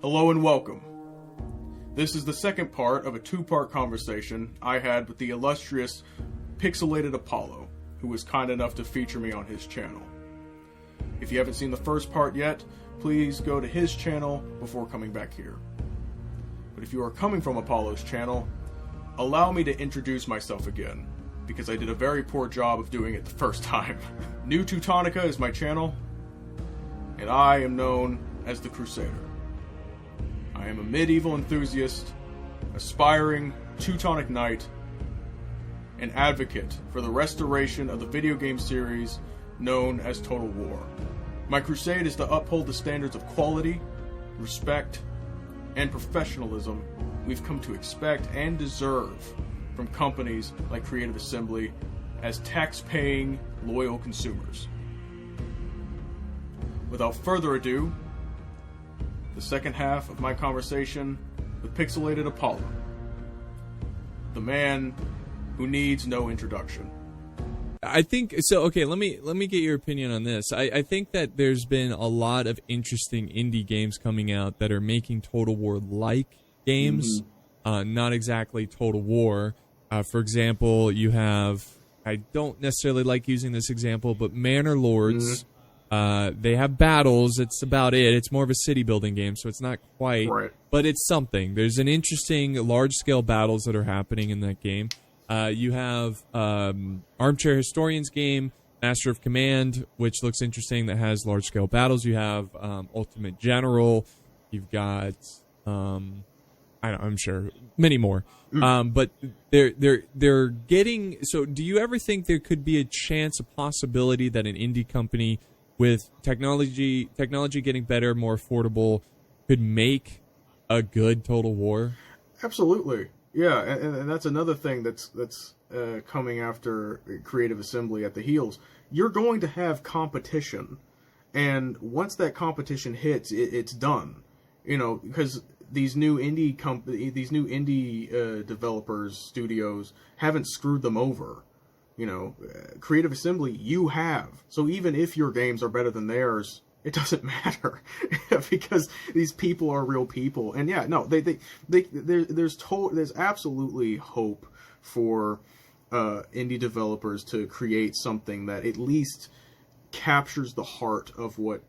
Hello and welcome. This is the second part of a two-part conversation I had with the illustrious Pixelated Apollo, who was kind enough to feature me on his channel. If you haven't seen the first part yet, please go to his channel before coming back here. But if you are coming from Apollo's channel, allow me to introduce myself again, because I did a very poor job of doing it the first time. NewTeutonica is my channel, and I am known as the Crusader. I am a medieval enthusiast, aspiring Teutonic knight, and advocate for the restoration of the video game series known as Total War. My crusade is to uphold the standards of quality, respect, and professionalism we've come to expect and deserve from companies like Creative Assembly as tax-paying, loyal consumers. Without further ado, the second half of my conversation with Pixelated Apollo, the man who needs no introduction. I think so. Okay, let me get your opinion on this. I think that there's been a lot of interesting indie games coming out that are making Total War like games, not exactly Total War. For example, you have, I don't necessarily like using this example, but Manor Lords. They have battles. It's about it. It's more of a city building game, so it's not quite, right, but it's something. There's an interesting large scale battles that are happening in that game. You have Armchair Historian's game, Master of Command, which looks interesting, that has large scale battles. You have Ultimate General. You've got I'm sure many more. But they're getting. So, do you ever think there could be a chance, a possibility that an indie company with technology getting better, more affordable, could make a good Total War? Absolutely. Yeah, and that's another thing that's coming after Creative Assembly at the heels. You're going to have competition, and once that competition hits, it's done. You know, because these new indie developers, studios haven't screwed them over. You know, Creative Assembly, you have. So even if your games are better than theirs, it doesn't matter because these people are real people. And yeah, no, there's absolutely hope for indie developers to create something that at least captures the heart of what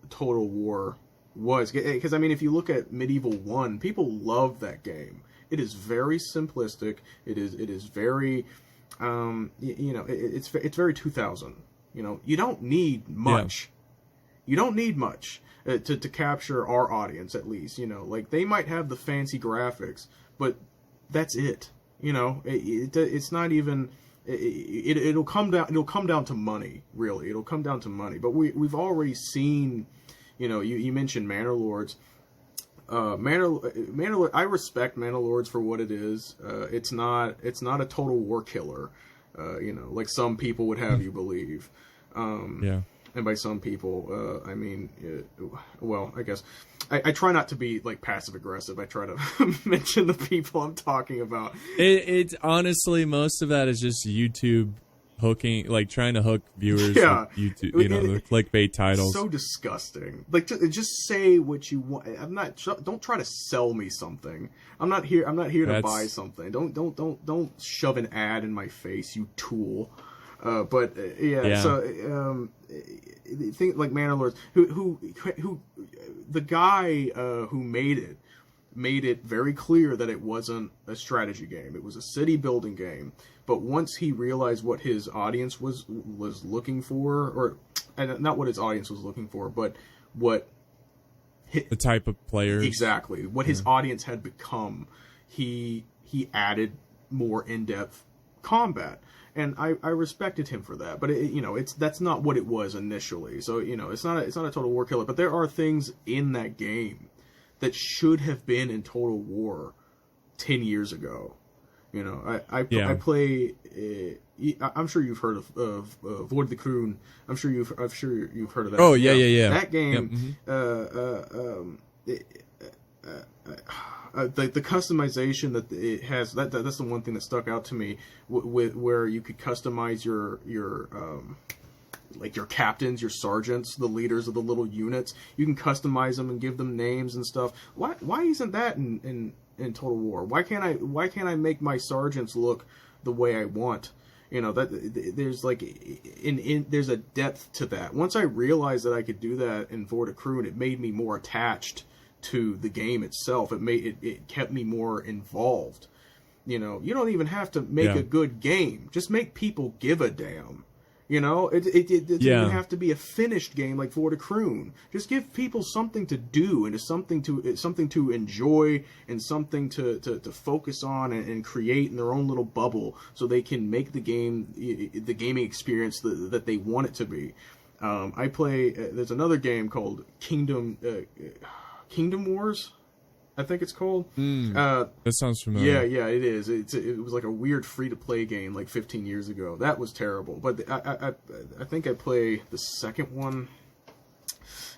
Total War was. Because I mean, if you look at Medieval 1, people love that game. It is very simplistic. It is very it's very 2000. You know, you don't need much. Yeah. You don't need much to capture our audience, at least. You know, like, they might have the fancy graphics, but that's it. You know, it's not even. It'll come down to money. Really, it'll come down to money. But we've already seen. You know, you mentioned Manor Lords. I respect Manor Lords for what it is. It's not a Total War killer, you know, like some people would have you believe. Yeah. And by some people, I mean, well, I guess I try not to be like passive aggressive. I try to mention the people I'm talking about. It's honestly, most of that is just YouTube hooking, like trying to hook viewers. Yeah, with YouTube, you know, the clickbait titles. So disgusting. Like, just say what you want. Don't try to sell me something. I'm not here to buy something. Don't shove an ad in my face, you tool. Yeah. So think like Manor Lords, who the guy who made it very clear that it wasn't a strategy game. It was a city building game. But once he realized what his audience was looking for, and not what his audience was looking for, but what the type of players, exactly what his audience had become, he added more in-depth combat. And I respected him for that, but that's not what it was initially. So it's not a Total War killer, but there are things in that game that should have been in Total War 10 years ago. You know, I play. I'm sure you've heard of Void the Kroon. I'm sure you've heard of that. Oh yeah. That game. Yep. The customization that it has, that's the one thing that stuck out to me, where you could customize your like your captains, your sergeants, the leaders of the little units. You can customize them and give them names and stuff. Why isn't that in Total War? Why can't I make my sergeants look the way I want? That there's like there's a depth to that. Once I realized that I could do that in Vorticruin, it made me more attached to the game itself. It kept me more involved. You don't even have to make a good game. Just make people give a damn. It doesn't even have to be a finished game like Vorticruin. Just give people something to do and something to enjoy and something to focus on and create in their own little bubble, so they can make the gaming experience that they want it to be. I play. There's another game called Kingdom Wars, I think it's called. That sounds familiar. Yeah, it is. It was like a weird free-to-play game like 15 years ago. That was terrible. But I think I play the second one,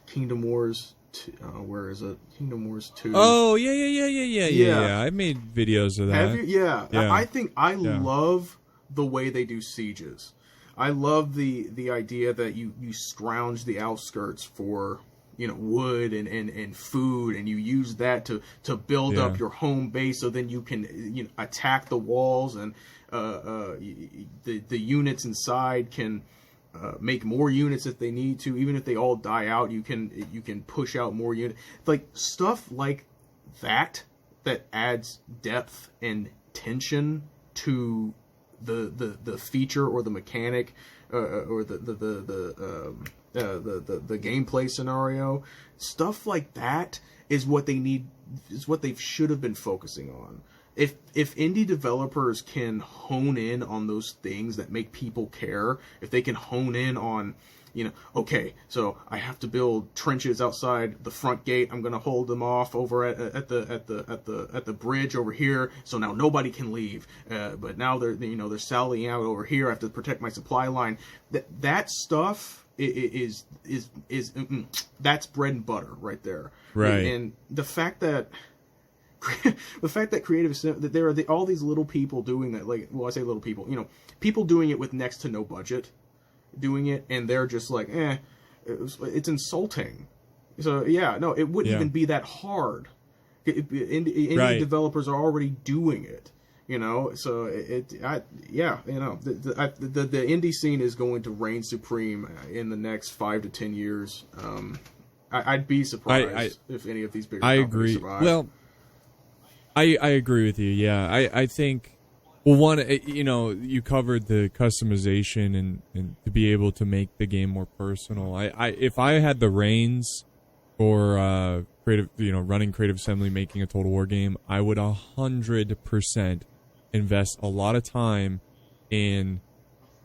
Kingdom Wars 2. Where is it? Kingdom Wars 2. Oh, yeah. I made videos of that. Have you? Yeah. I think I love the way they do sieges. I love the idea that you scrounge the outskirts for wood and food, and you use that to build up your home base, so then you can attack the walls, and the units inside can make more units if they need to. Even if they all die out, you can push out more units. Like stuff like that adds depth and tension to the feature or the mechanic or the gameplay scenario. Stuff like that is what they need, is what they should have been focusing on. If indie developers can hone in on those things that make people care, if they can hone in on, okay, so I have to build trenches outside the front gate. I'm gonna hold them off over at the bridge over here, so now nobody can leave. But now they're sallying out over here. I have to protect my supply line. That stuff is that's bread and butter right there. Right. And the fact that that there are all these little people doing that, like, well, I say little people, people doing it with next to no budget, doing it, and they're just like, it's insulting. So yeah, no, it wouldn't even be that hard. Indie developers are already doing it. So the indie scene is going to reign supreme in the next 5 to 10 years. I'd be surprised if any of these bigger companies survive. Well, I agree with you. Yeah, I think, well, one, you covered the customization and to be able to make the game more personal. If I had the reins for creative, running Creative Assembly, making a Total War game, I would 100% invest a lot of time in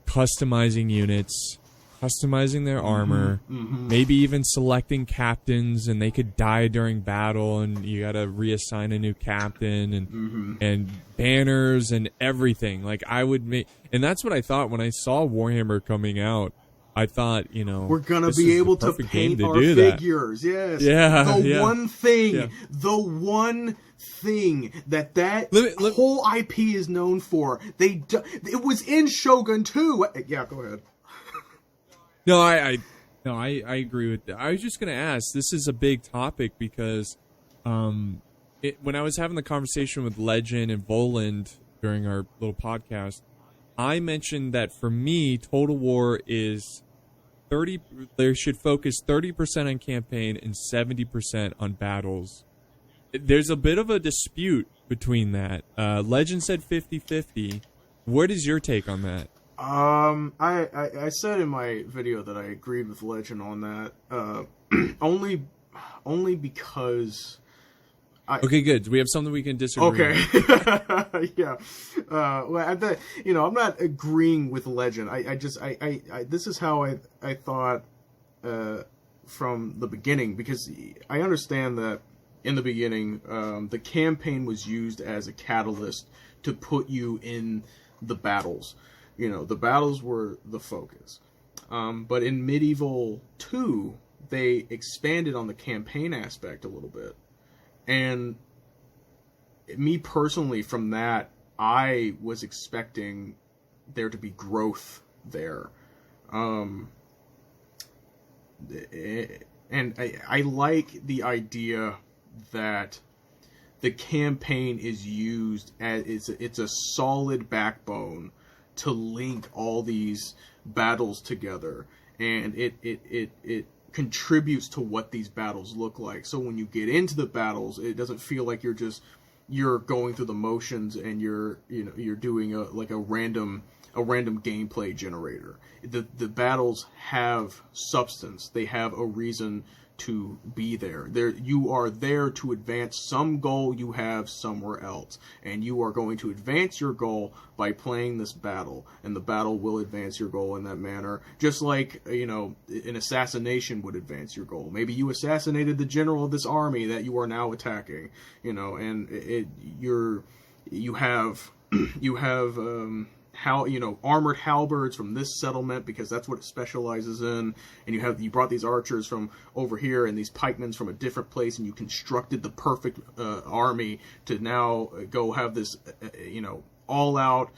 customizing units, customizing their armor, maybe even selecting captains, and they could die during battle, and you gotta reassign a new captain, and banners and everything. Like, I would make, and that's what I thought when I saw Warhammer coming out. I thought, we're gonna be able to paint our figures. Yes. Yeah. The one thing that whole IP is known for. It was in Shogun 2. Yeah, go ahead. No, I agree with that. I was just going to ask, this is a big topic because when I was having the conversation with Legend and Voland during our little podcast, I mentioned that for me, Total War is they should focus 30% on campaign and 70% on battles. There's a bit of a dispute between that. Legend said 50-50. What is your take on that? I said in my video that I agreed with Legend on that, only because okay, good. We have something we can disagree on. Yeah. Well, I'm not agreeing with Legend. I this is how I thought, from the beginning, because I understand that in the beginning, the campaign was used as a catalyst to put you in the battles. The battles were the focus. But in Medieval 2, they expanded on the campaign aspect a little bit. And me personally, from that, I was expecting there to be growth there. and I like the idea that the campaign is used as it's a solid backbone to link all these battles together, and it contributes to what these battles look like. So when you get into the battles, it doesn't feel like you're going through the motions and you're doing a random gameplay generator. The battles have substance. They have a reason to be there. You are there to advance some goal you have somewhere else, and you are going to advance your goal by playing this battle, and the battle will advance your goal in that manner, just like an assassination would advance your goal. Maybe you assassinated the general of this army that you are now attacking, and you have armored halberds from this settlement because that's what it specializes in, and you brought these archers from over here and these pikemen from a different place, and you constructed the perfect army to now go have this all out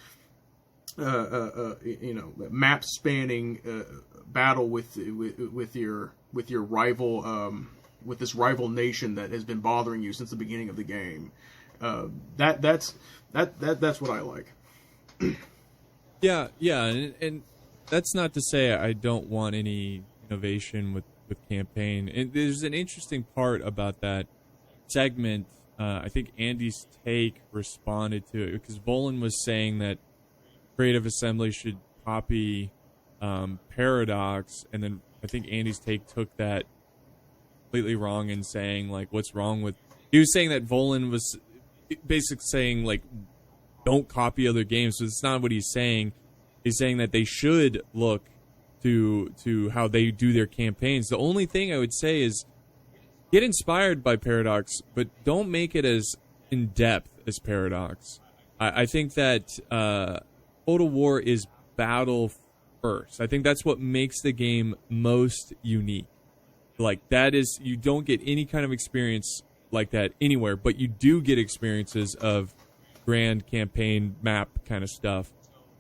map spanning battle with your rival, with this rival nation that has been bothering you since the beginning of the game. That's what I like. Yeah, and that's not to say I don't want any innovation with campaign. And there's an interesting part about that segment. I think Andy's take responded to it because Volan was saying that Creative Assembly should copy Paradox, and then I think Andy's take took that completely wrong and saying, like, what's wrong with... He was saying that Volan was basically saying, like, don't copy other games. So it's not what he's saying. He's saying that they should look to how they do their campaigns. The only thing I would say is get inspired by Paradox, but don't make it as in-depth as Paradox. I think that Total War is battle first. I think that's what makes the game most unique. Like, that is, you don't get any kind of experience like that anywhere, but you do get experiences of grand campaign map kind of stuff.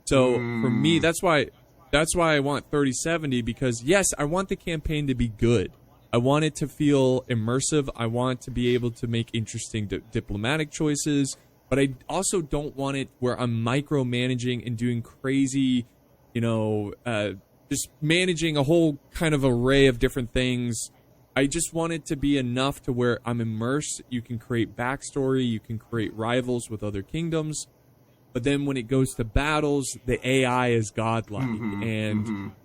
So for me, that's why I want 3070, because yes, I want the campaign to be good. I want it to feel immersive. I want to be able to make interesting diplomatic choices, but I also don't want it where I'm micromanaging and doing crazy, just managing a whole kind of array of different things. I just want it to be enough to where I'm immersed. You can create backstory. You can create rivals with other kingdoms. But then when it goes to battles, the AI is godlike.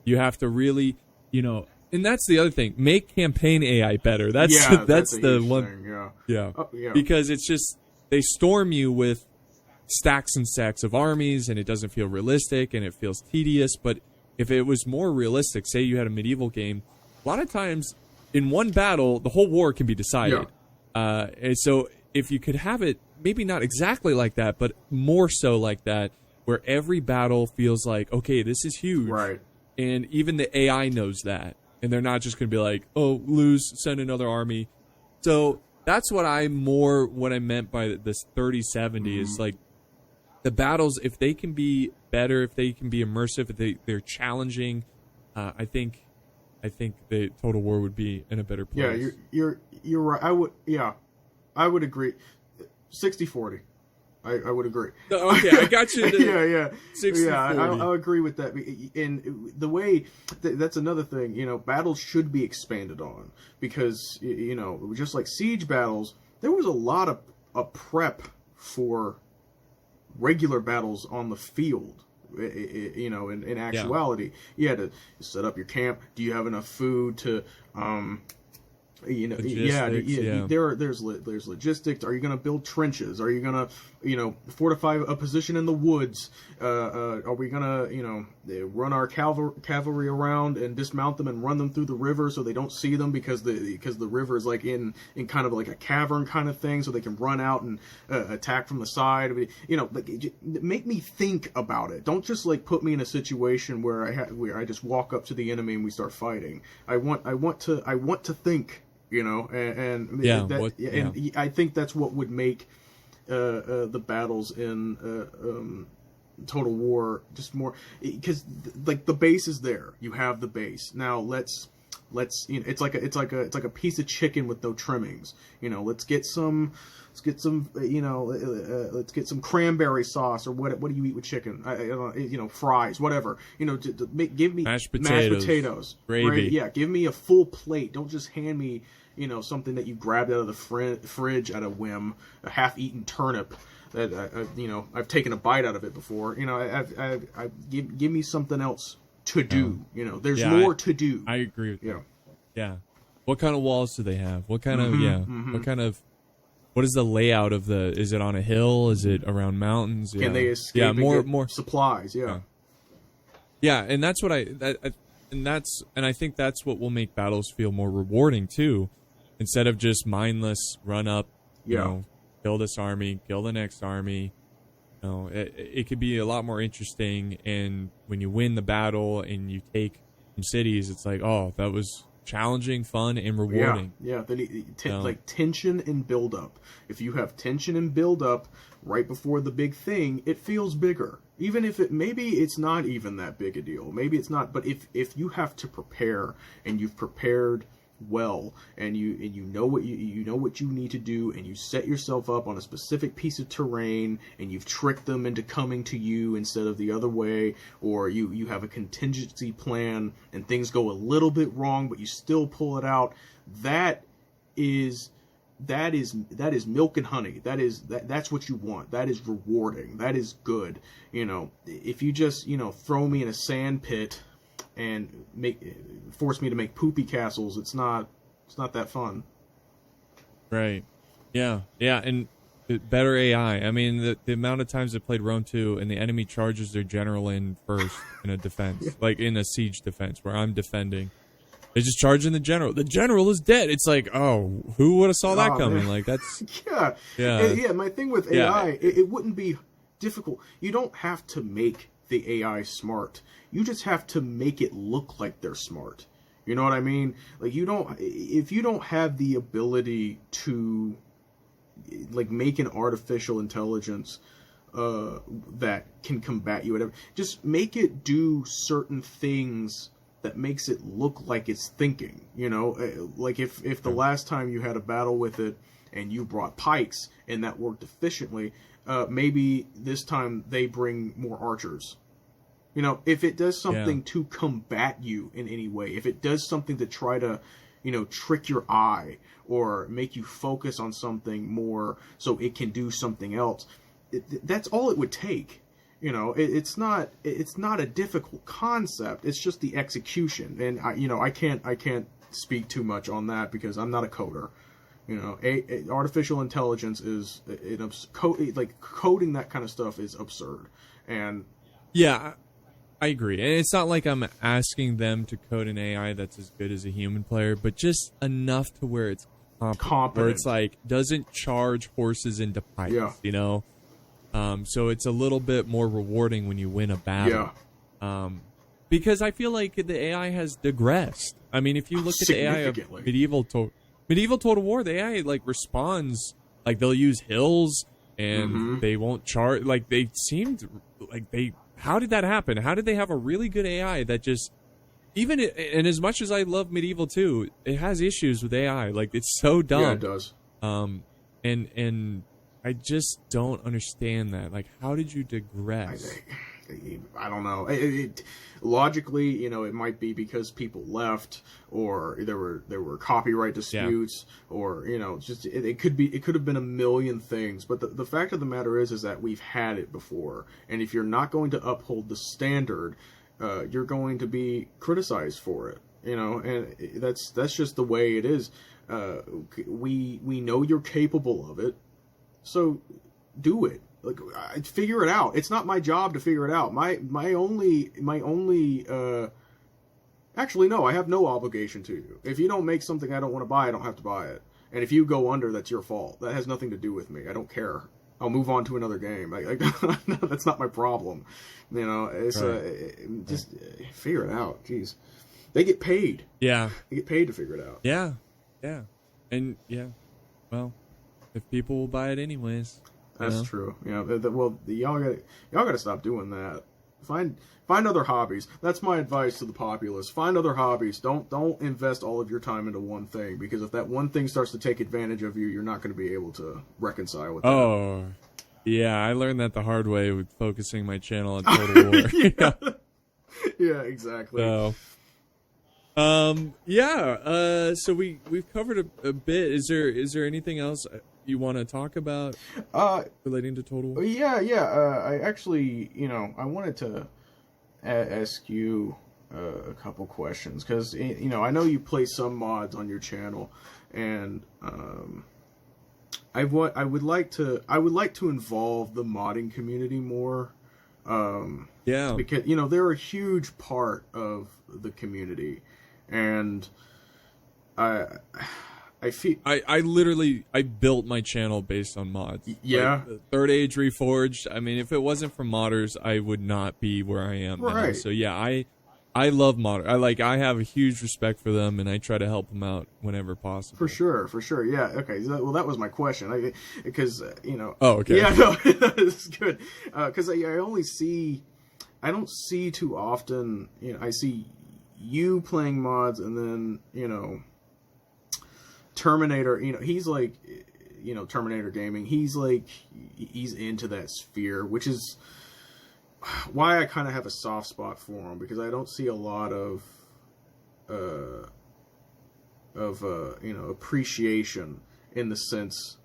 You have to really, and that's the other thing. Make campaign AI better. That's the one thing, yeah. Because it's just, they storm you with stacks and stacks of armies, and it doesn't feel realistic, and it feels tedious. But if it was more realistic, say you had a medieval game, a lot of times in one battle, the whole war can be decided. And so if you could have it, maybe not exactly like that, but more so like that, where every battle feels like, okay, this is huge. Right. And even the AI knows that. And they're not just going to be like, oh, lose, send another army. So that's what I meant by this 3070 is like the battles, if they can be better, if they can be immersive, if they're challenging, I think the Total War would be in a better place. Yeah, you're right. I would agree. 60-40. I would agree. Okay, I got you. 60-40. Yeah, I'll agree with that. And the way that's another thing. Battles should be expanded on because just like siege battles, there was a lot of prep for regular battles on the field. In actuality, you had to set up your camp. Do you have enough food to there's logistics. Are you going to build trenches? Are you going to fortify a position in the woods? Are we going to run our cavalry around and dismount them and run them through the river so they don't see them because the river is like in kind of like a cavern kind of thing, so they can run out and attack from the side. Make me think about it. Don't just like put me in a situation where I just walk up to the enemy and we start fighting. I want to think. I think that's what would make the battles in Total War just more, because like the base is there. You have the base. Now let's it's like a piece of chicken with no trimmings. Let's get some let's get some cranberry sauce, or what do you eat with chicken? Fries, whatever. Give me mashed potatoes, gravy. Yeah, give me a full plate. Don't just hand me something that you grabbed out of the fridge at a whim, a half-eaten turnip. That I've taken a bite out of it before. Give me something else to do. There's more to do. I agree with you. Yeah. What kind of walls do they have? What kind of what is the layout of is it on a hill? Is it around mountains? Can they escape? Yeah, more supplies. Yeah. Yeah, and that's what I think that's what will make battles feel more rewarding too, instead of just mindless run up. Kill this army, kill the next army. It could be a lot more interesting. And when you win the battle and you take some cities, it's like, oh, that was challenging, fun, and rewarding. Yeah. Like tension and build up. If you have tension and build up right before the big thing, it feels bigger. Even if maybe it's not even that big a deal. Maybe it's not. But if you have to prepare, and you've prepared well, and you know what you need to do, and you set yourself up on a specific piece of terrain, and you've tricked them into coming to you instead of the other way, or you have a contingency plan and things go a little bit wrong but you still pull it out, that is milk and honey. That's what you want. That is rewarding. That is good. If you just throw me in a sand pit and force me to make poopy castles, it's not that fun. Right. Yeah. And better AI. I mean, the amount of times I played Rome 2 and the enemy charges their general in first in a defense, like in a siege defense where I'm defending. They just charge in the general. The general is dead. It's like, oh, who would have saw that coming? Man. Like, that's... Yeah. My thing with AI, it wouldn't be difficult. You don't have to make the AI smart. You just have to make it look like they're smart. You know what I mean? Like, if you don't have the ability to like make an artificial intelligence that can combat you, whatever, just make it do certain things that makes it look like it's thinking. Like if the last time you had a battle with it and you brought pikes and that worked efficiently, maybe this time they bring more archers. If it does something to combat you in any way, if it does something to try to, trick your eye or make you focus on something more so it can do something else, that's all it would take. It's not a difficult concept. It's just the execution. And I can't speak too much on that because I'm not a coder. Artificial intelligence is coding that kind of stuff is absurd. And yeah, I agree. And it's not like I'm asking them to code an AI that's as good as a human player, but just enough to where it's competent. Where it's like, doesn't charge horses into pikes, So it's a little bit more rewarding when you win a battle. Yeah. Because I feel like the AI has digressed. I mean, if you look at the AI of medieval Total War, the AI responds, they'll use hills and they won't charge. They seemed like they... How did that happen? How did they have a really good AI that just, and as much as I love Medieval 2, it has issues with AI. It's so dumb. Yeah, it does. And I just don't understand that. How did you digress? I don't know. Logically, it might be because people left, or there were copyright disputes, or just it could have been a million things. But the fact of the matter is that we've had it before, and if you're not going to uphold the standard, you're going to be criticized for it. And that's just the way it is. We know you're capable of it, so do it. Figure it out. It's not my job to figure it out. Actually, no, I have no obligation to you. If you don't make something I don't want to buy, I don't have to buy it. And if you go under, that's your fault. That has nothing to do with me. I don't care. I'll move on to another game. That's not my problem. It's just figure it out. Jeez, they get paid. Yeah, they get paid to figure it out. Yeah, and well, if people will buy it anyways. That's true. Well, y'all gotta stop doing that. find other hobbies. That's my advice to the populace. Find other hobbies. Don't invest all of your time into one thing, because if that one thing starts to take advantage of you, you're not going to be able to reconcile with that. Oh, yeah, I learned that the hard way with focusing my channel on Total War. Yeah. Yeah, exactly. So, so we've covered a bit. Is there anything else you want to talk about relating to Total War? Yeah. I actually, I wanted to ask you a couple questions, because I know you play some mods on your channel, and I would like to involve the modding community more. Yeah, because they're a huge part of the community, and I feel I literally built my channel based on mods. Yeah, like, Third Age Reforged. I mean, if it wasn't for modders, I would not be where I am now. Right. So yeah, I love modders. I have a huge respect for them, and I try to help them out whenever possible. For sure. Yeah. Okay. Well, that was my question. Because Oh, okay. Yeah. No, this is good. Because I don't see too often. I see you playing mods, and then Terminator. He's like, Terminator Gaming. He's into that sphere, which is why I kind of have a soft spot for him, because I don't see a lot of appreciation, in the sense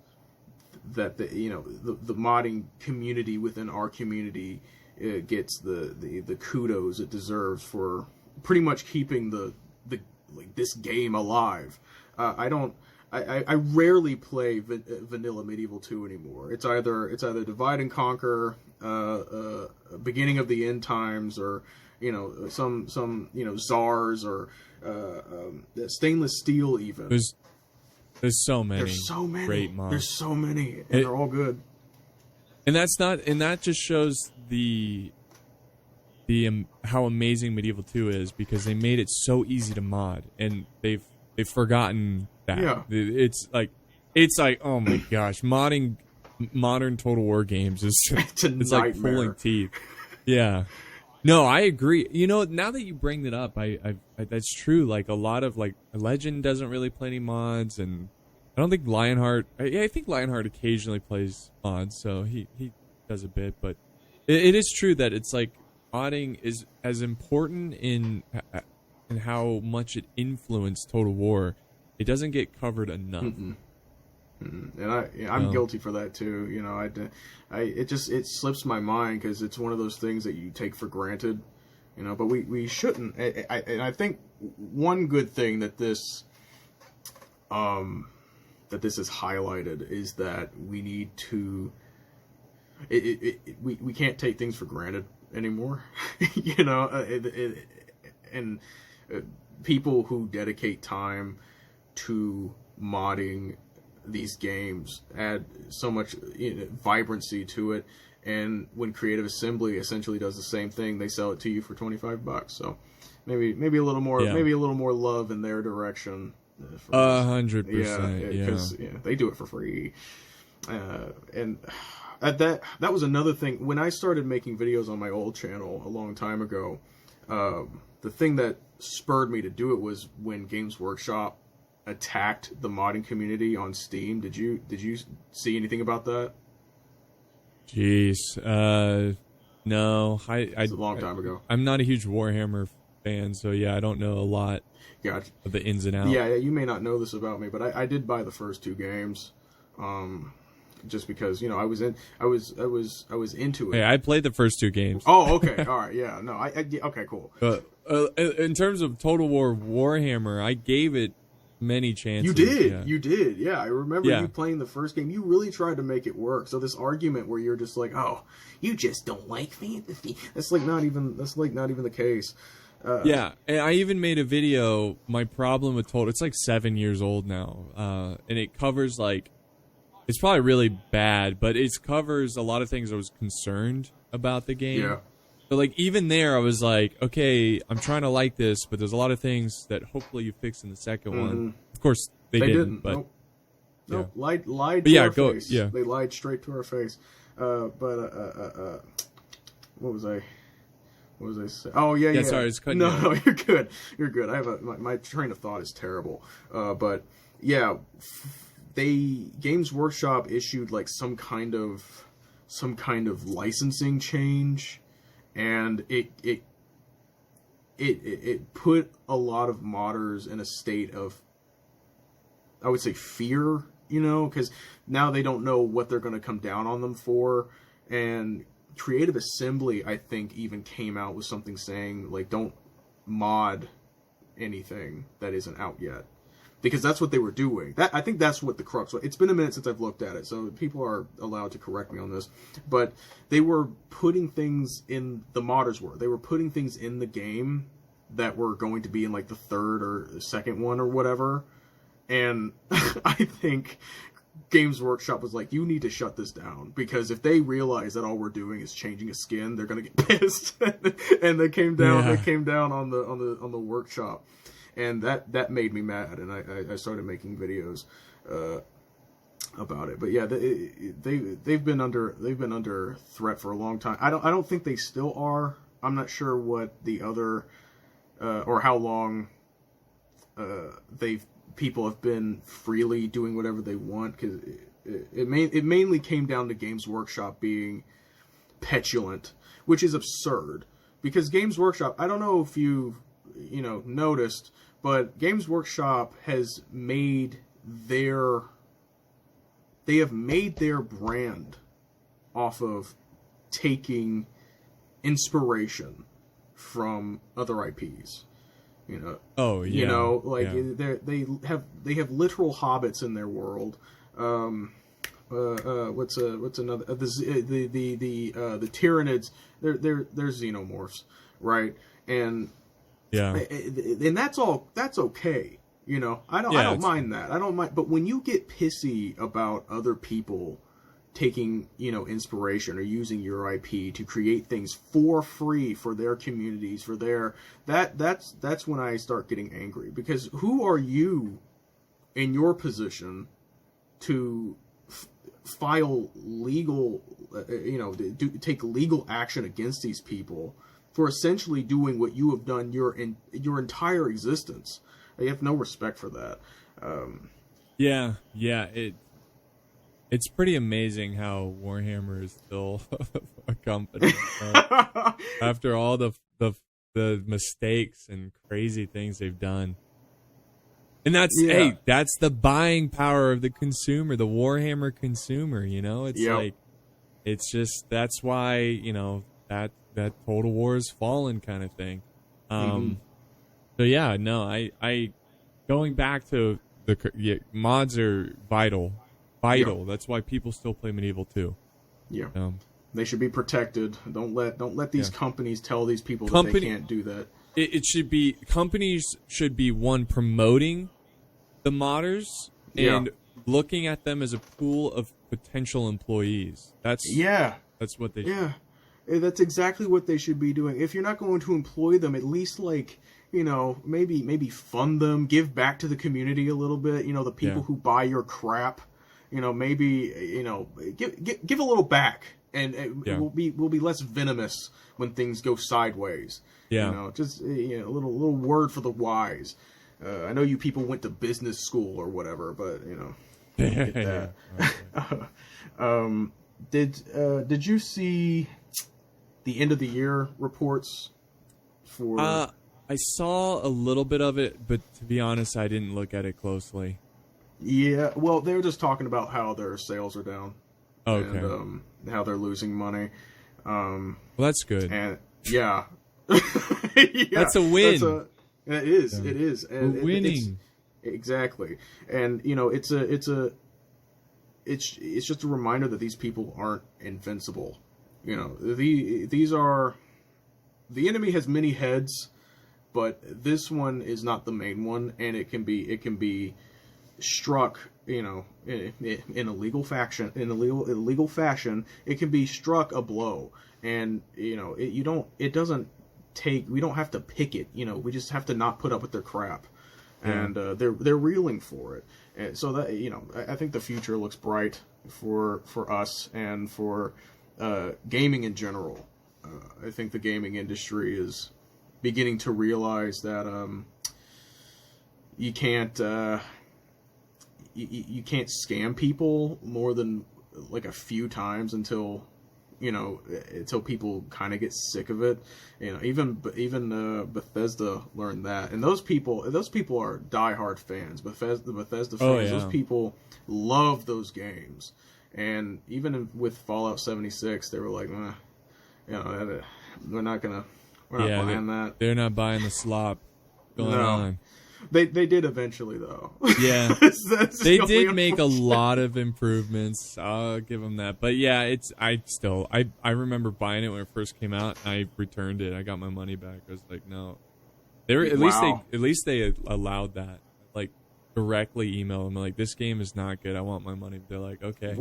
that the modding community within our community gets the kudos it deserves for pretty much keeping this game alive. I rarely play vanilla Medieval 2 anymore. It's either Divide and Conquer, Beginning of the End Times, or some Czars, or Stainless Steel even. There's so many. There's so many great mods. There's so many, and they're all good. And that just shows how amazing Medieval 2 is, because they made it so easy to mod, and they've forgotten that. Yeah. It's like oh my gosh, modding modern Total War games is it's like pulling teeth. Yeah. No, I agree. Now that you bring that up, I that's true. Like, a lot of Legend doesn't really play any mods, and I don't think Lionheart. I think Lionheart occasionally plays mods, so he does a bit. But it is true that it's like modding is as important in how much it influenced Total War. It doesn't get covered enough. Mm-mm. And I'm guilty for that too. It slips my mind, because it's one of those things that you take for granted. But we shouldn't. And I think one good thing that this is highlighted is that we need to. We can't take things for granted anymore. And people who dedicate time to modding these games add so much vibrancy to it, and when Creative Assembly essentially does the same thing, they sell it to you for $25. So maybe a little more love in their direction. 100%. Yeah, because they do it for free. And that was another thing. When I started making videos on my old channel a long time ago, the thing that spurred me to do it was when Games Workshop attacked the modding community on Steam. Did you see anything about that? Jeez, no. It's a long time ago. I'm not a huge Warhammer fan, so yeah, I don't know a lot of the ins and outs. Yeah, you may not know this about me, but I did buy the first 2 games, just because I was into it. Hey, I played the first 2 games. Oh, okay, all right, yeah, no, okay, cool. In terms of Total War Warhammer, I gave it many chances. You did. Yeah, I remember you playing the first game. You really tried to make it work. So this argument where you're just like, "Oh, you just don't like fantasy." That's not even the case. Yeah, and I even made a video. My problem with Total, it's like 7 years old now, and it covers it's probably really bad, but it covers a lot of things I was concerned about the game. Yeah. So even there, I was like, okay, I'm trying to like this, but there's a lot of things that hopefully you fix in the second one. Of course, they didn't. But nope. Lied to our face. Yeah. They lied straight to our face. What was I? What was I saying? Oh yeah, Yeah, yeah. sorry, I was cutting no, you off. no, you're good. You're good. I have my train of thought is terrible. But yeah, Games Workshop issued like some kind of licensing change, and it put a lot of modders in a state of, I would say, fear, because now they don't know what they're going to come down on them for. And Creative Assembly, I think, even came out with something saying, like, don't mod anything that isn't out yet. Because that's what they were doing. I think that's what the crux was. It's been a minute since I've looked at it, so people are allowed to correct me on this. But they were putting things in, the modders were, they were putting things in the game that were going to be in, like, the third or second one or whatever. And I think Games Workshop was like, you need to shut this down, because if they realize that all we're doing is changing a skin, they're gonna get pissed. And they came down. Yeah. They came down on the workshop, and that made me mad. And I started making videos about it. But yeah, they've been under threat for a long time. I don't think they still are. I'm not sure what the other or how long people have been freely doing whatever they want, because it mainly came down to Games Workshop being petulant, which is absurd, because Games Workshop, I don't know if you've noticed, but Games Workshop has made their brand off of taking inspiration from other IPs. Oh yeah. They have literal hobbits in their world. What's another? The Tyranids. They're xenomorphs, right? And yeah, and that's all. That's okay. I don't mind that. I don't mind. But when you get pissy about other people taking inspiration or using your IP to create things for free for their communities, for their that's when I start getting angry, because who are you in your position to file legal take legal action against these people for essentially doing what you have done your entire existence? I have no respect for that. It's pretty amazing how Warhammer is still a company after all the mistakes and crazy things they've done. And that's that's the buying power of the consumer, the Warhammer consumer. It's like, it's just, that's why that Total War has fallen kind of thing. So yeah, no, I going back to mods are vital. Vital. Yeah. That's why people still play Medieval 2. Yeah. They should be protected. Don't let these companies tell these people that they can't do that. It should be, companies should be one promoting the modders and looking at them as a pool of potential employees. That's what they should. Yeah. That's exactly what they should be doing. If you're not going to employ them, at least maybe fund them, give back to the community a little bit, the people who buy your crap. Maybe give a little back, and we'll be less venomous when things go sideways. Just a little word for the wise. I know you people went to business school or whatever, but get that. Did you see the end of the year reports for? I saw a little bit of it, but to be honest, I didn't look at it closely. Yeah, well, they were just talking about how their sales are down. Okay. And how they're losing money. Well, that's good. And yeah. That's a win. It is. Yeah. It is. And we're winning. Exactly. And it's just a reminder that these people aren't invincible. These are, the enemy has many heads, but this one is not the main one, and it can be struck, in a legal fashion. In a legal fashion, it can be struck a blow, and we don't have to pick it. We just have to not put up with their crap, and they're reeling for it. And so that I think the future looks bright for us and for gaming in general. I think the gaming industry is beginning to realize that you can't you can't scam people more than like a few times until people kind of get sick of it. Even Bethesda learned that, and those people are diehard fans. The Bethesda fans, Oh, yeah. those people love those games. And even with Fallout 76, they were like, we're not buying that. They're not buying the slop going on. They did eventually, though. Yeah. That's They the did only make a unfortunate- lot of improvements. I'll give them that. But yeah, I remember buying it when it first came out. I returned it. I got my money back. I was like, no. They were at least they allowed that. Like directly email them like, this game is not good. I want my money. They're like, okay.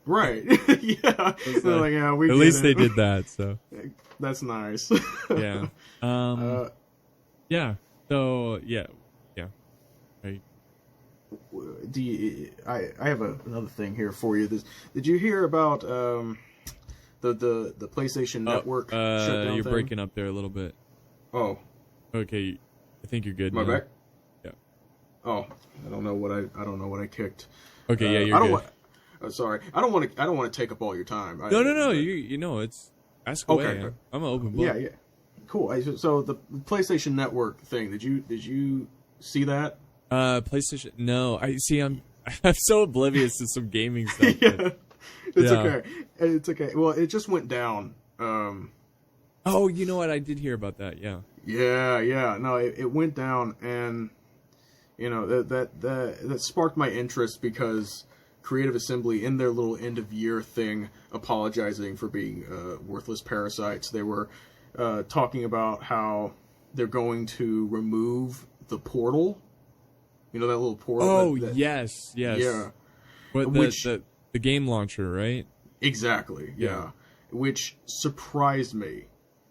Right. Yeah. They're like, yeah, we at get least it. they did that. So That's nice. yeah. Yeah. So yeah. Right. I have another thing here for you. Did you hear about the PlayStation Network shutdown you're thing? breaking up there a little bit. Oh, Okay. I think you're good my now. back. Yeah. Oh, I don't know what I kicked. Okay, yeah, you're I don't good. sorry. I don't want to take up all your time. No. You know, it's ask away. Okay. I'm an open book. Yeah. Cool. So the PlayStation Network thing. Did you see that? PlayStation. No, I see. I'm so oblivious to some gaming stuff. Yeah. It's Yeah. okay. It's okay. Well, it just went down. Oh, you know what? I did hear about that. Yeah. Yeah. No, it went down, and that sparked my interest because Creative Assembly, in their little end of year thing, apologizing for being worthless parasites, they were talking about how they're going to remove the portal. You know that little portal? Oh, that- yes. Yeah. But the game launcher, right? Exactly, yeah. Which surprised me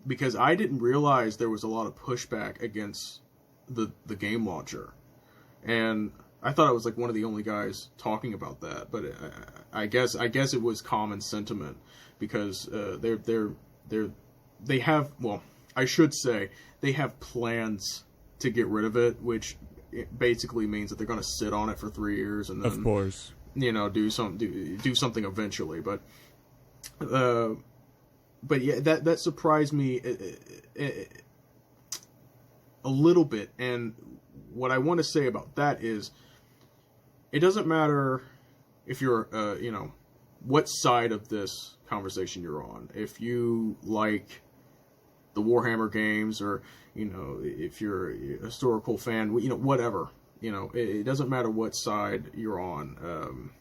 because I didn't realize there was a lot of pushback against the game launcher. And I thought I was like one of the only guys talking about that, but I guess it was common sentiment because they have, well, I should say they have plans to get rid of it, which it basically means that they're going to sit on it for 3 years and then, Of course. do something eventually. But yeah, that surprised me a little bit. And what I want to say about that is, it doesn't matter if you're, what side of this conversation you're on. If you like the Warhammer games, or if you're a historical fan, whatever. It doesn't matter what side you're on.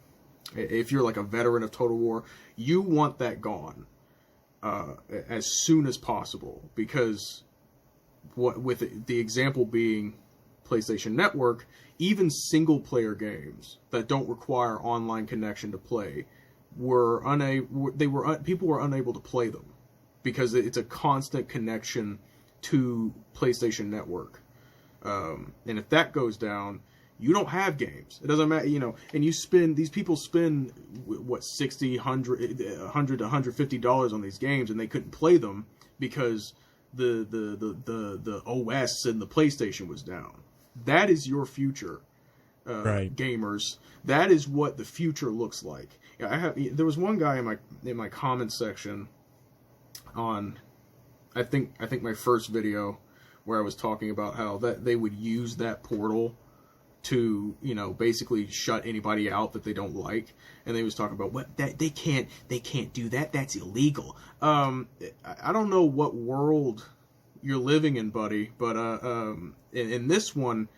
If you're like a veteran of Total War, you want that gone as soon as possible, because with the example being PlayStation Network, even single player games that don't require online connection to play people were unable to play them because it's a constant connection to PlayStation Network. And if that goes down, you don't have games. It doesn't matter, and these people spend what, $60, $100 to $150 on these games, and they couldn't play them because the OS and the PlayStation was down. That is your future, Right. gamers. That is what the future looks like. There was one guy in my comments section on, I think my first video, where I was talking about how that they would use that portal to, basically shut anybody out that they don't like, and they was talking about what that they can't do that. That's illegal. I don't know what world you're living in, buddy, but in this one,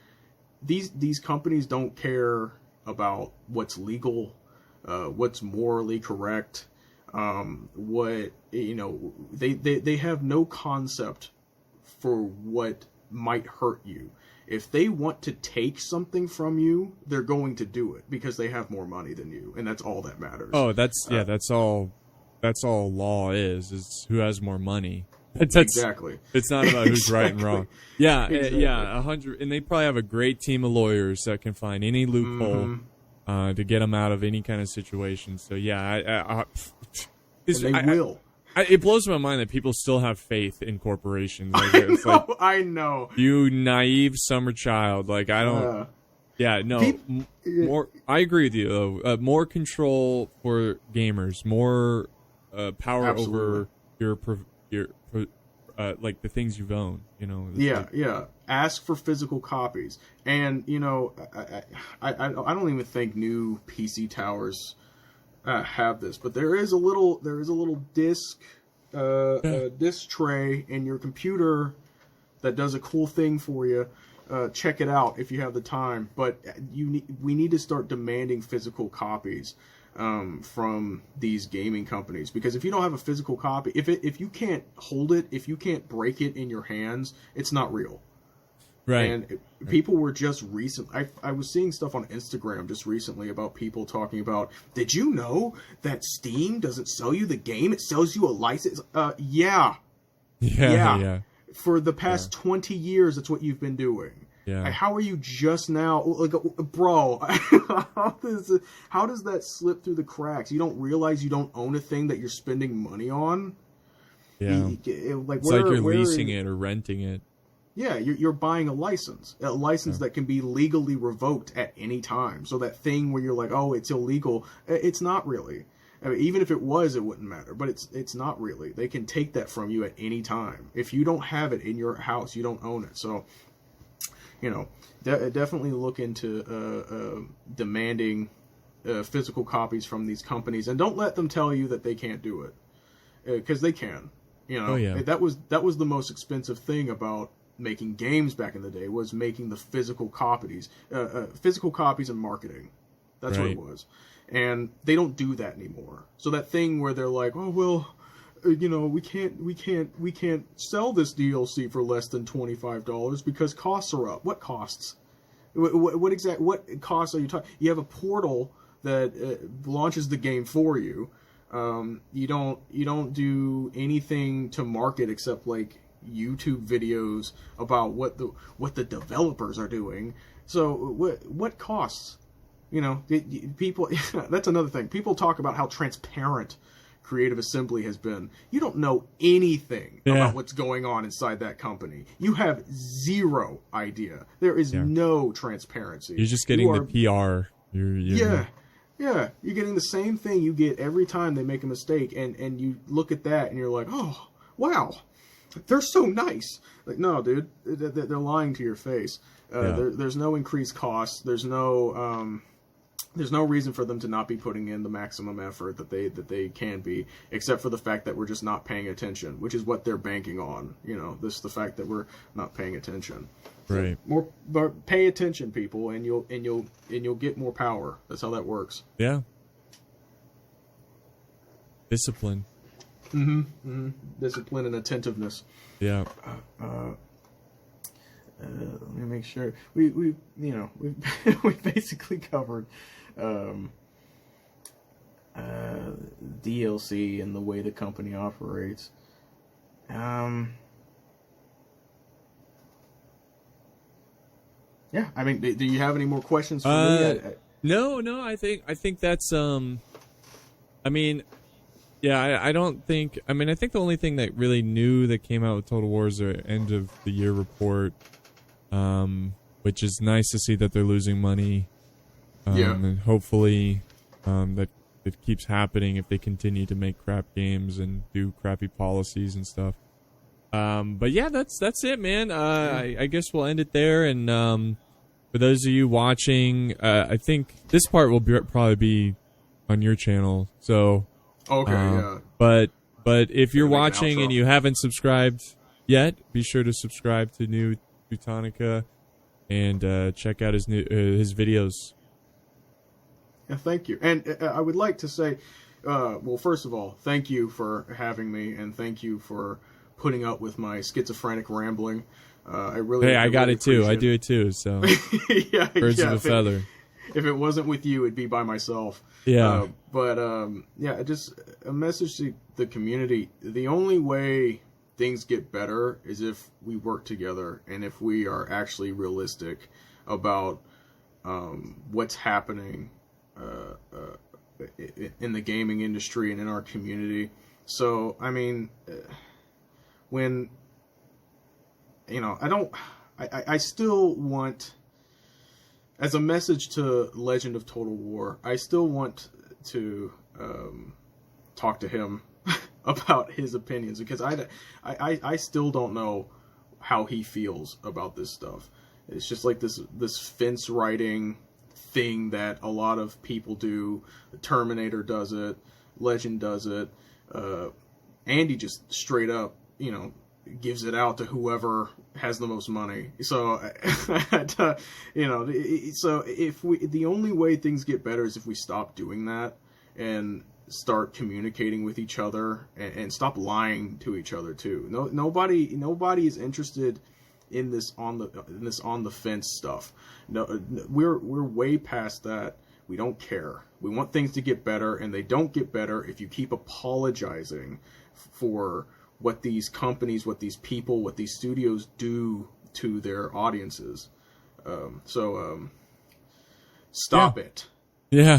these companies don't care about what's legal, what's morally correct. They have no concept for what might hurt you. If they want to take something from you, they're going to do it because they have more money than you, and that's all that matters. Oh, that's all law is who has more money. That's Exactly. It's not about who's right and wrong. Yeah, Exactly. 100, and they probably have a great team of lawyers that can find any loophole to get them out of any kind of situation. So yeah, And they will. it blows my mind that people still have faith in corporations. Like, it's like, I know. You naive summer child. Like, I don't. Yeah, no. More. I agree with you, though. More control for gamers. More power Absolutely. over your like the things you've owned. You know. Yeah. Ask for physical copies, and you know, I don't even think new PC towers have this, but there is a little disc disc tray in your computer that does a cool thing for you. Check it out if you have the time. But we need to start demanding physical copies from these gaming companies, because if you don't have a physical copy, if you can't hold it, if you can't break it in your hands, it's not real. Right. And people were just I was seeing stuff on Instagram just recently about people talking about, did you know that Steam doesn't sell you the game? It sells you a license. Yeah. For the past 20 years, that's what you've been doing. Yeah. How are you just now, like, bro? How does that slip through the cracks? You don't realize you don't own a thing that you're spending money on. Yeah. It's like you're leasing it or renting it. Yeah, you're buying a license that can be legally revoked at any time. So that thing where you're like, oh, it's illegal, it's not really. I mean, even if it was, it wouldn't matter. But it's not really. They can take that from you at any time. If you don't have it in your house, you don't own it. So, you know, definitely look into demanding physical copies from these companies, and don't let them tell you that they can't do it, because they can. You know, that was the most expensive thing about making games back in the day, was making the physical copies and marketing. That's what it was. And they don't do that anymore. So that thing where they're like, oh, well, you know, we can't sell this DLC for less than $25 because costs are up. What costs? What costs are you talking? You have a portal that launches the game for you. You don't do anything to market except like YouTube videos about what the developers are doing. So what costs? You know, people. That's another thing. People talk about how transparent Creative Assembly has been. You don't know anything about what's going on inside that company. You have zero idea. There is no transparency. You're just getting the PR. Yeah. You're getting the same thing you get every time they make a mistake, and you look at that and you're like, oh, wow, they're so nice. Like, no, dude, they're lying to your face. There's no increased costs. There's no reason for them to not be putting in the maximum effort that they can be, except for the fact that we're just not paying attention, which is what they're banking on. You know, the fact that we're not paying attention. Right. So pay attention, people, and you'll get more power. That's how that works. Yeah. Discipline. Discipline and attentiveness. Yeah. Let me make sure we basically covered DLC and the way the company operates. Yeah, I mean, do you have any more questions for me? No. I think that's I mean, yeah, I don't think. I mean, I think the only thing that really new that came out with Total War is their end of the year report, which is nice to see that they're losing money. And hopefully, that it keeps happening if they continue to make crap games and do crappy policies and stuff. But yeah, that's it, man. I guess we'll end it there. And for those of you watching, I think this part will probably be on your channel. So. Okay, yeah. But if you're watching and you haven't subscribed yet, be sure to subscribe to NewTeutonica and check out his videos. Yeah, thank you. And I would like to say, well, first of all, thank you for having me, and thank you for putting up with my schizophrenic rambling. I got it too. I do it too. So birds of a feather. If it wasn't with you, it'd be by myself. Yeah. Just a message to the community. The only way things get better is if we work together, and if we are actually realistic about what's happening in the gaming industry and in our community. So I mean, when I still want, as a message to Legend of Total War, I still want to talk to him about his opinions, because I still don't know how he feels about this stuff. It's just like this fence riding thing that a lot of people do. Terminator does it, Legend does it, Andy just straight up, gives it out to whoever has the most money. So, so if the only way things get better is if we stop doing that and start communicating with each other and stop lying to each other too. Nobody is interested in this on the fence stuff. No, we're way past that. We don't care. We want things to get better, and they don't get better if you keep apologizing for what these companies, what these people, what these studios do to their audiences. Stop it. Yeah.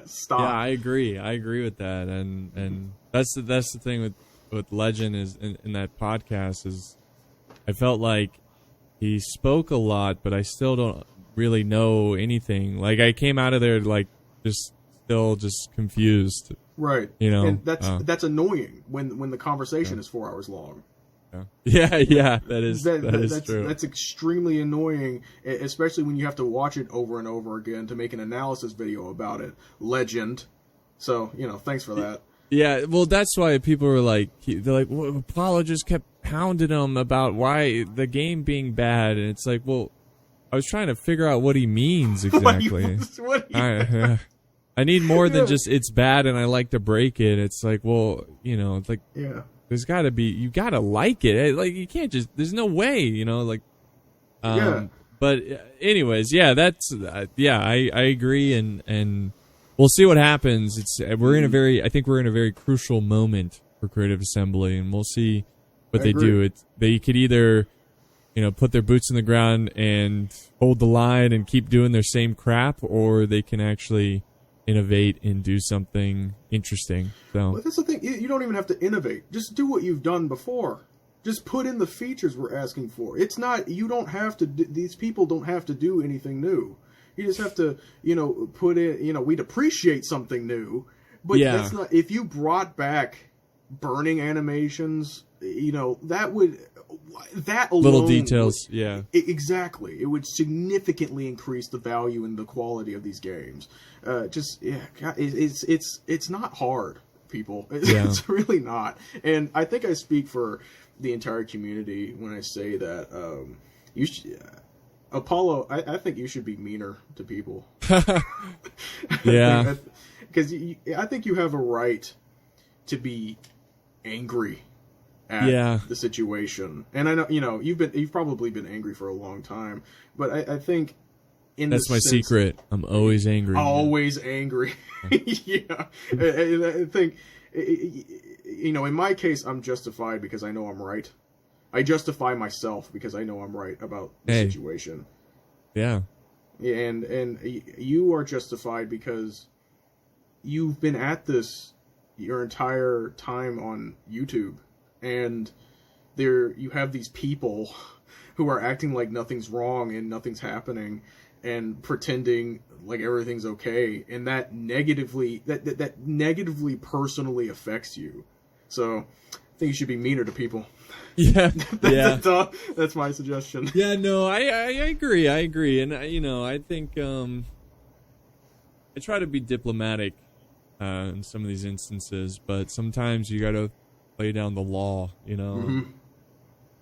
Stop. Yeah, I agree with that, and that's the thing with Legend is in that podcast is I felt like he spoke a lot, but I still don't really know anything. Like I came out of there like still confused. Right. And that's annoying when the conversation is 4 hours long. Yeah, that is true. That's extremely annoying, especially when you have to watch it over and over again to make an analysis video about it. Legend. So, thanks for that. Yeah, well, that's why people were like, well, Paulo just kept pounding him about why the game being bad, and it's like, well, I was trying to figure out what he means exactly. I need more than just it's bad and I like to break it. It's like, well, it's like, there's got to be, you got to like it. Like, you can't just, there's no way, But anyways, that's, I agree. And we'll see what happens. I think we're in a very crucial moment for Creative Assembly, and we'll see what they do. They could either, put their boots in the ground and hold the line and keep doing their same crap, or they can actually innovate and do something interesting. So that's the thing. You don't even have to innovate. Just do what you've done before. Just put in the features we're asking for. It's not, you don't have to, these people don't have to do anything new. You just have to, put in, we'd appreciate something new, but that's not, if you brought back burning animations, that alone, little details, exactly. It would significantly increase the value and the quality of these games. It's not hard, people. It's really not. And I think I speak for the entire community when I say that you should, Apollo. I think you should be meaner to people. Yeah, because I think you have a right to be angry at the situation. And I know, you've probably been angry for a long time, but I think that's my secret. I'm always angry. Always angry. Yeah. I think, in my case, I'm justified because I know I'm right. I justify myself because I know I'm right about the situation. Yeah. And you are justified because you've been at this your entire time on YouTube. And you have these people who are acting like nothing's wrong and nothing's happening and pretending like everything's okay, and that negatively personally affects you. So I think you should be meaner to people. Yeah. That's my suggestion. Yeah, no, I agree. And I think I try to be diplomatic in some of these instances, but sometimes you got to lay down the law, Mm-hmm.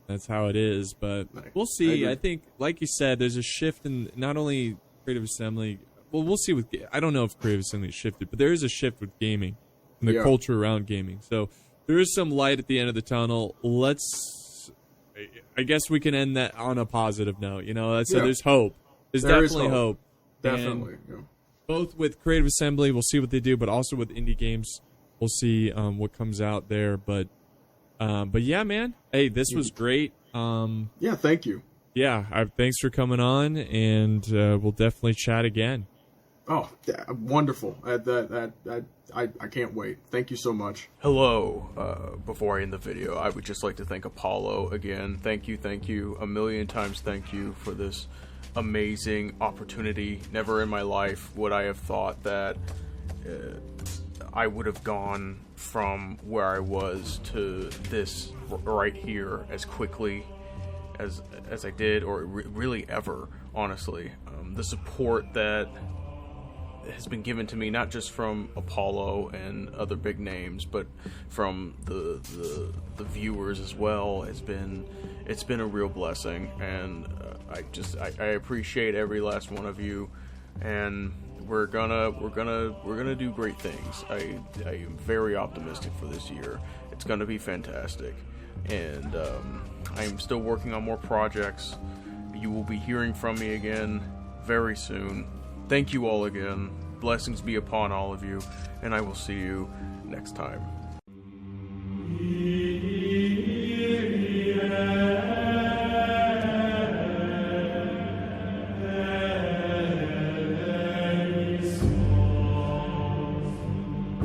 That's how it is, but we'll see. I think, like you said, there's a shift in not only Creative Assembly. Well, we'll see I don't know if Creative Assembly has shifted, but there is a shift with gaming and the culture around gaming. So there is some light at the end of the tunnel. I guess we can end that on a positive note, So there's hope. There's definitely hope. Definitely. Both with Creative Assembly, we'll see what they do, but also with indie games. We'll see what comes out there, but yeah, man. Hey, this was great. Thank you. Yeah, thanks for coming on, and we'll definitely chat again. Oh, wonderful. I can't wait. Thank you so much. Hello. Before I end the video, I would just like to thank Apollo again. Thank you, a million times thank you for this amazing opportunity. Never in my life would I have thought that I would have gone from where I was to this right here as quickly as I did, or really ever, honestly. The support that has been given to me, not just from Apollo and other big names, but from the viewers as well, it's been a real blessing, and I appreciate every last one of you, and we're gonna do great things. I am very optimistic for this year. It's gonna be fantastic, and I'm still working on more projects. You will be hearing from me again very soon. Thank you all again. Blessings be upon all of you, and I will see you next time.